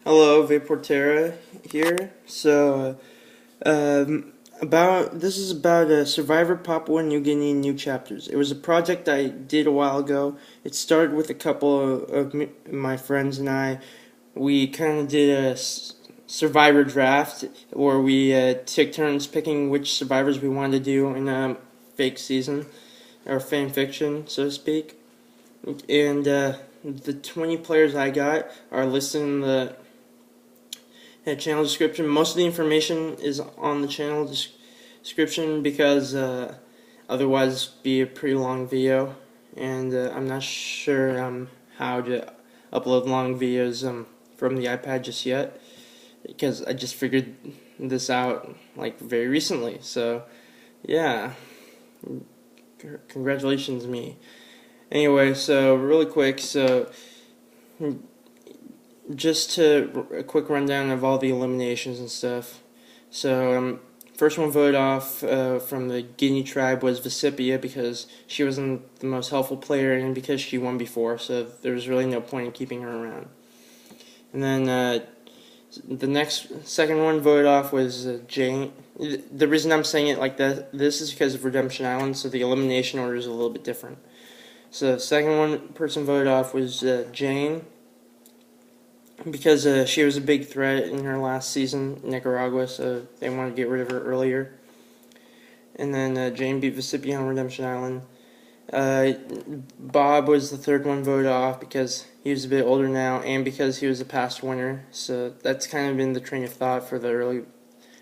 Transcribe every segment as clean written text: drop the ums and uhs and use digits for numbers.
Hello, Vaporterra here. This is about Survivor Papua New Guinea new chapters. It was a project I did a while ago. It started with a couple of my friends and I. We kind of did a Survivor draft where we took turns picking which survivors we wanted to do in a fake season or fan fiction, so to speak. And the 20 players I got are listed in the channel description. Most of the information is on the channel description because otherwise it'd be a pretty long video, and I'm not sure how to upload long videos from the iPad just yet, because I just figured this out like very recently. So yeah, congratulations me. Anyway, so really quick, just a quick rundown of all the eliminations and stuff. So, first one voted off from the Guinea Tribe was Vicipia because she wasn't the most helpful player and because she won before, so there was really no point in keeping her around. And then the second one voted off was Jane. The reason I'm saying it like this is because of Redemption Island, so the elimination order is a little bit different. So the second person voted off was Jane, because she was a big threat in her last season in Nicaragua, so they wanted to get rid of her earlier. And then Jane beat Vicipia on Redemption Island. Bob was the third one voted off because he was a bit older now and because he was a past winner. So that's kind of been the train of thought for the early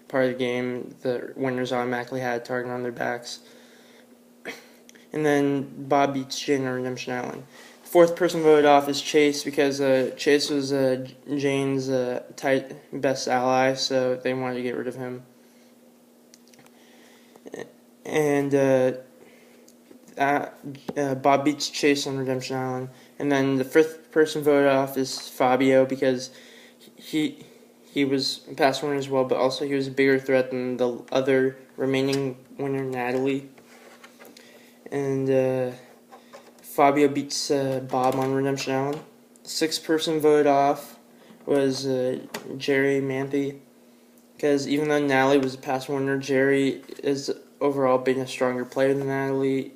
part of the game. The winners automatically had a target on their backs. And then Bob beats Jane on Redemption Island. Fourth person voted off is Chase because Chase was Jane's best ally, so they wanted to get rid of him. And Bob beats Chase on Redemption Island. And then the fifth person voted off is Fabio because he was a past winner as well, but also he was a bigger threat than the other remaining winner, Natalie. And Fabio beats Bob on Redemption Island. The sixth person voted off was Jerri Manthey, because even though Natalie was a past winner, Jerri is overall being a stronger player than Natalie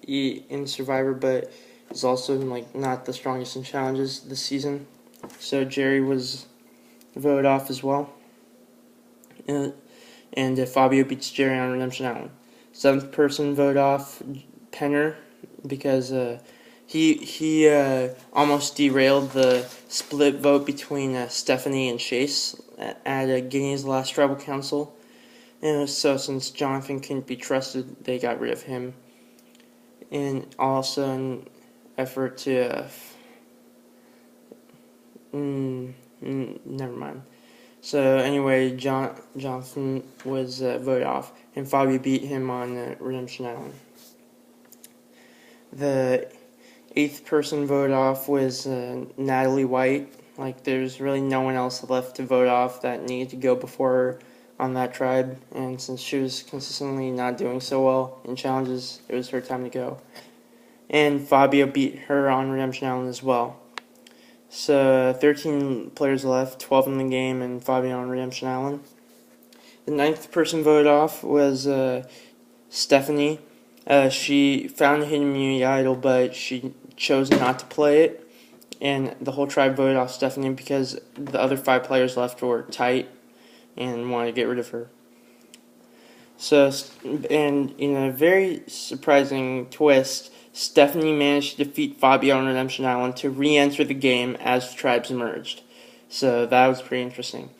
in Survivor, but is also not the strongest in challenges this season. So Jerri was voted off as well. And Fabio beats Jerri on Redemption Island. Seventh person voted off Penner because he almost derailed the split vote between Stephanie and Chase at Guinea's last tribal council. And so since Jonathan couldn't be trusted, they got rid of him. And also an effort to never mind. So anyway, Jonathan was voted off, and Fabio beat him on Redemption Island. The eighth person voted off was Natalie White. There's really no one else left to vote off that needed to go before her on that tribe, and since she was consistently not doing so well in challenges, it was her time to go. And Fabio beat her on Redemption Island as well. So 13 players left, 12 in the game, and Fabio on Redemption Island. The ninth person voted off was Stephanie. She found a hidden immunity idol, but she chose not to play it, and the whole tribe voted off Stephanie because the other 5 players left were tight and wanted to get rid of her. So, and in a very surprising twist, Stephanie managed to defeat Fabio on Redemption Island to re-enter the game as tribes emerged. So that was pretty interesting.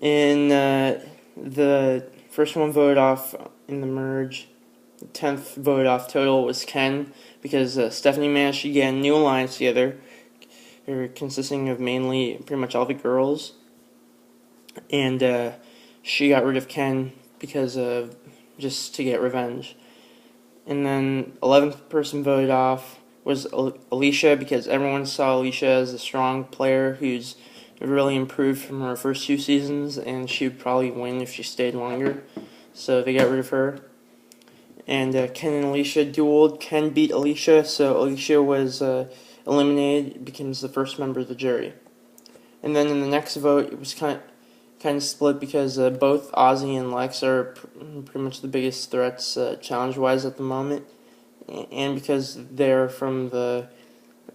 In the first one voted off in the merge, the 10th voted off total was Ken because Stephanie managed to get a new alliance together, consisting of mainly pretty much all the girls, and she got rid of Ken because of just to get revenge. And then 11th person voted off was Alicia because everyone saw Alicia as a strong player who's really improved from her first 2 seasons, and she would probably win if she stayed longer. So they got rid of her. And Ken and Alicia dueled. Ken beat Alicia, so Alicia was eliminated, becomes the first member of the jury. And then in the next vote, it was kind of split because both Ozzy and Lex are pretty much the biggest threats challenge-wise at the moment, and because they're from the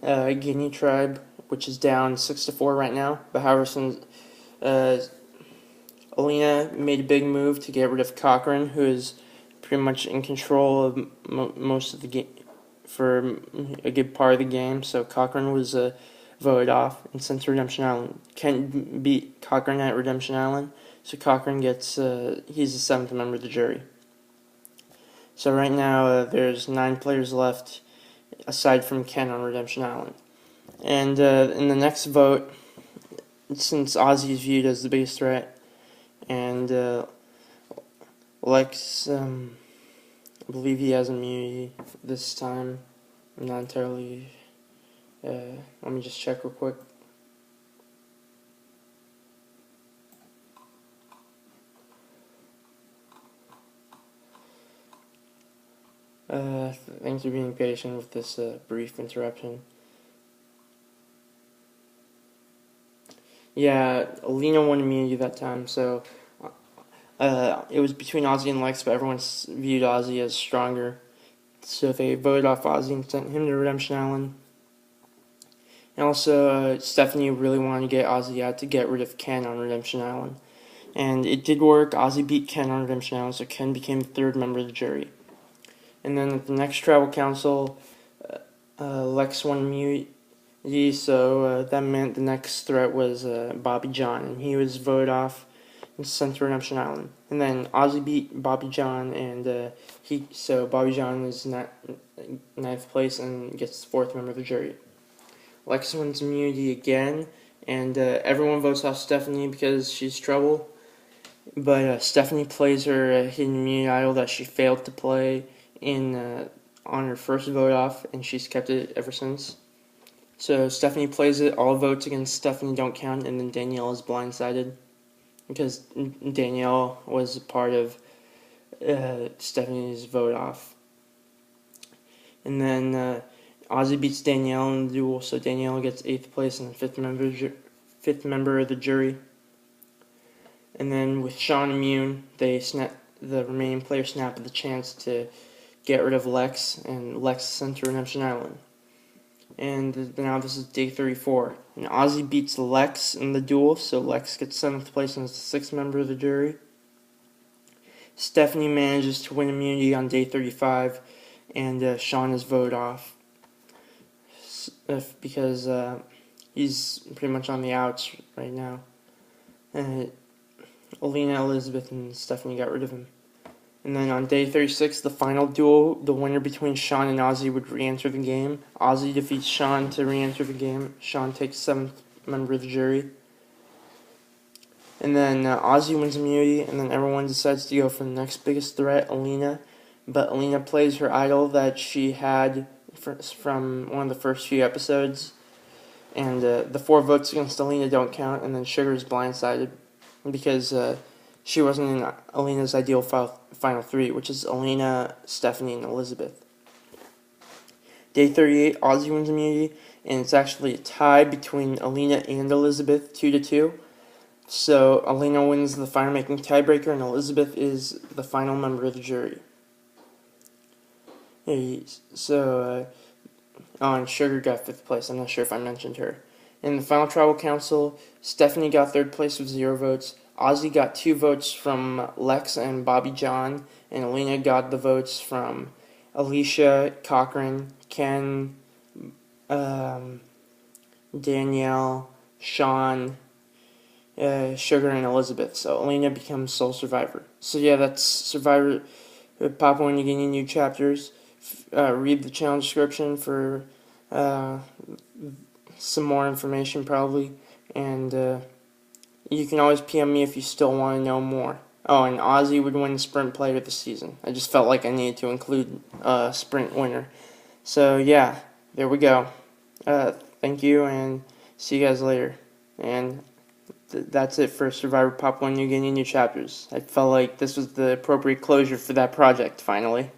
Guinea Tribe, which is down 6-4 right now. But however, since Alina made a big move to get rid of Cochran, who is pretty much in control of most of the game for a good part of the game. So Cochran was voted off and sent to Redemption Island. Can't beat Cochran at Redemption Island, so Cochran gets he's the 7th member of the jury. So right now there's 9 players left, aside from Ken on Redemption Island. And in the next vote, since Ozzy is viewed as the biggest threat, and Lex, I believe he has immunity this time. I'm not entirely. Let me just check real quick. Thanks for being patient with this brief interruption. Yeah, Alina won immunity that time, so it was between Ozzy and Lex, but everyone viewed Ozzy as stronger. So they voted off Ozzy and sent him to Redemption Island. And also, Stephanie really wanted to get Ozzy out to get rid of Ken on Redemption Island. And it did work. Ozzy beat Ken on Redemption Island, so Ken became the 3rd member of the jury. And then at the next tribal council, Lex won immunity, so that meant the next threat was Bobby John, and he was voted off and sent to Redemption Island. And then Ozzy beat Bobby John, and so Bobby John is 9th place and gets the 4th member of the jury. Lex wins immunity again, and everyone votes off Stephanie because she's trouble. But Stephanie plays her hidden immunity idol that she failed to play on her first vote off, and she's kept it ever since. So Stephanie plays it, all votes against Stephanie don't count, and then Danielle is blindsided because Danielle was a part of Stephanie's vote off. And then Ozzy beats Danielle in the duel, so Danielle gets 8th place and 5th member of the jury. And then with Sean immune, the remaining players snap at the chance to get rid of Lex, and Lex is sent to Redemption Island. And now this is day 34. And Ozzy beats Lex in the duel, so Lex gets 7th place and is the 6th member of the jury. Stephanie manages to win immunity on day 35, and Sean is voted off because he's pretty much on the outs right now. Alina, Elizabeth, and Stephanie got rid of him. And then on day 36, the final duel, the winner between Sean and Ozzy would re-enter the game. Ozzy defeats Sean to re-enter the game. Sean takes 7th member of the jury. And then Ozzy wins immunity, and then everyone decides to go for the next biggest threat, Alina. But Alina plays her idol that she had from one of the first few episodes. And the 4 votes against Alina don't count, and then Sugar is blindsided because she wasn't in Alina's ideal final 3, which is Alina, Stephanie, and Elizabeth. Day 38, Ozzy wins immunity, and it's actually a tie between Alina and Elizabeth, 2-2. So Alina wins the final making tiebreaker, and Elizabeth is the final member of the jury. And Sugar got 5th place. I'm not sure if I mentioned her. In the final tribal council, Stephanie got 3rd place with 0 votes. Ozzy got 2 votes from Lex and Bobby John, and Alina got the votes from Alicia, Cochran, Ken, Danielle, Sean, Sugar, and Elizabeth. So Alina becomes sole survivor. So yeah, that's Survivor Papua New Guinea new chapters. Read the channel description for some more information probably, and you can always PM me if you still want to know more. Oh, and Ozzy would win Sprint Player of the Season. I just felt like I needed to include a Sprint winner. So yeah, there we go. Thank you, and see you guys later. And that's it for Survivor Papua New Guinea new chapters. I felt like this was the appropriate closure for that project, finally.